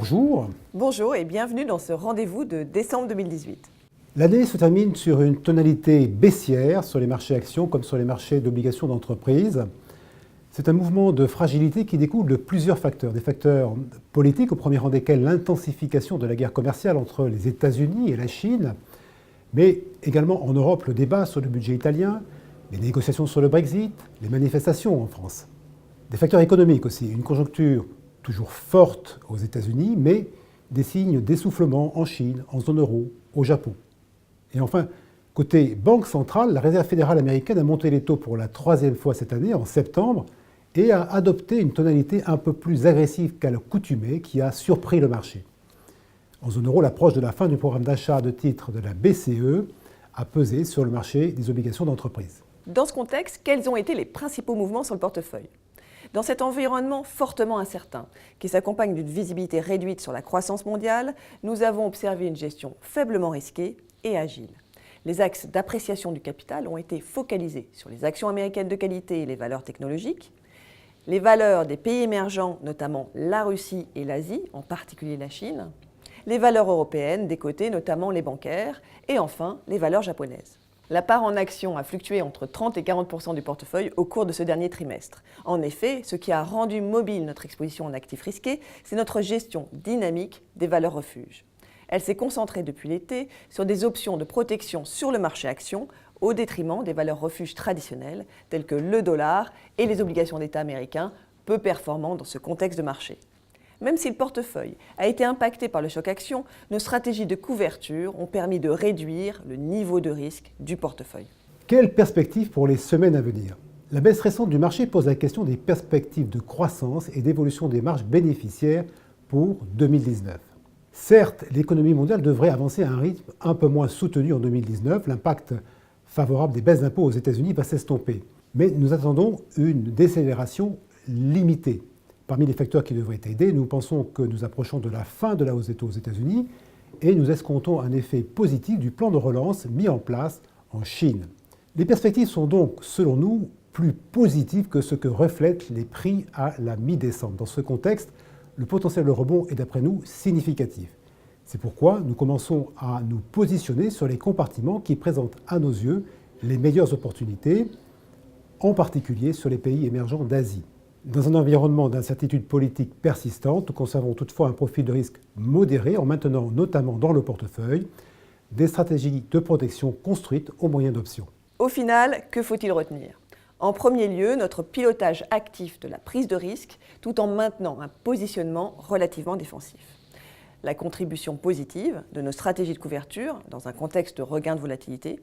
bonjour. Bonjour et bienvenue dans ce rendez-vous de décembre 2018. L'année se termine sur une tonalité baissière sur les marchés actions comme sur les marchés d'obligations d'entreprise. C'est un mouvement de fragilité qui découle de plusieurs facteurs. Des facteurs politiques, au premier rang desquels l'intensification de la guerre commerciale entre les États-Unis et la Chine, mais également en Europe le débat sur le budget italien, les négociations sur le Brexit, les manifestations en France. Des facteurs économiques aussi, une conjoncture toujours forte aux États-Unis, mais des signes d'essoufflement en Chine, en zone euro, au Japon. Et enfin, côté banque centrale, la Réserve fédérale américaine a monté les taux pour la troisième fois cette année, en septembre, et a adopté une tonalité un peu plus agressive qu'à l'accoutumée qui a surpris le marché. En zone euro, l'approche de la fin du programme d'achat de titres de la BCE a pesé sur le marché des obligations d'entreprise. Dans ce contexte, quels ont été les principaux mouvements sur le portefeuille ? Dans cet environnement fortement incertain, qui s'accompagne d'une visibilité réduite sur la croissance mondiale, nous avons observé une gestion faiblement risquée et agile. Les axes d'appréciation du capital ont été focalisés sur les actions américaines de qualité et les valeurs technologiques, les valeurs des pays émergents, notamment la Russie et l'Asie, en particulier la Chine, les valeurs européennes des côtés, notamment les bancaires, et enfin les valeurs japonaises. La part en actions a fluctué entre 30 et 40% du portefeuille au cours de ce dernier trimestre. En effet, ce qui a rendu mobile notre exposition en actifs risqués, c'est notre gestion dynamique des valeurs refuges. Elle s'est concentrée depuis l'été sur des options de protection sur le marché actions au détriment des valeurs refuges traditionnelles telles que le dollar et les obligations d'État américains, peu performants dans ce contexte de marché. Même si le portefeuille a été impacté par le choc action, nos stratégies de couverture ont permis de réduire le niveau de risque du portefeuille. Quelles perspectives pour les semaines à venir ? La baisse récente du marché pose la question des perspectives de croissance et d'évolution des marges bénéficiaires pour 2019. Certes, l'économie mondiale devrait avancer à un rythme un peu moins soutenu en 2019. L'impact favorable des baisses d'impôts aux États-Unis va s'estomper. Mais nous attendons une décélération limitée. Parmi les facteurs qui devraient aider, nous pensons que nous approchons de la fin de la hausse des taux aux États-Unis et nous escomptons un effet positif du plan de relance mis en place en Chine. Les perspectives sont donc, selon nous, plus positives que ce que reflètent les prix à la mi-décembre. Dans ce contexte, le potentiel de rebond est d'après nous significatif. C'est pourquoi nous commençons à nous positionner sur les compartiments qui présentent à nos yeux les meilleures opportunités, en particulier sur les pays émergents d'Asie. Dans un environnement d'incertitude politique persistante, nous conservons toutefois un profil de risque modéré en maintenant notamment dans le portefeuille des stratégies de protection construites au moyen d'options. Au final, que faut-il retenir ? En premier lieu, notre pilotage actif de la prise de risque tout en maintenant un positionnement relativement défensif. La contribution positive de nos stratégies de couverture dans un contexte de regain de volatilité,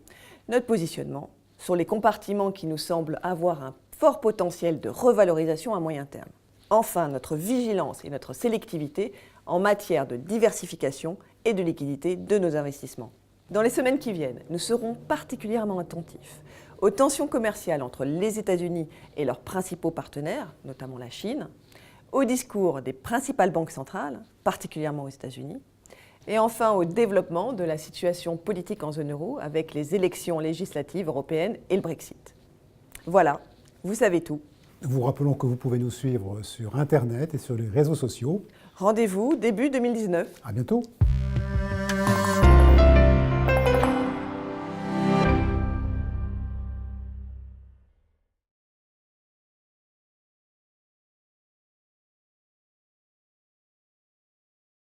notre positionnement sur les compartiments qui nous semblent avoir un fort potentiel de revalorisation à moyen terme. Enfin, notre vigilance et notre sélectivité en matière de diversification et de liquidité de nos investissements. Dans les semaines qui viennent, nous serons particulièrement attentifs aux tensions commerciales entre les États-Unis et leurs principaux partenaires, notamment la Chine, au discours des principales banques centrales, particulièrement aux États-Unis, et enfin au développement de la situation politique en zone euro avec les élections législatives européennes et le Brexit. Voilà. Vous savez tout. Nous vous rappelons que vous pouvez nous suivre sur Internet et sur les réseaux sociaux. Rendez-vous début 2019. À bientôt.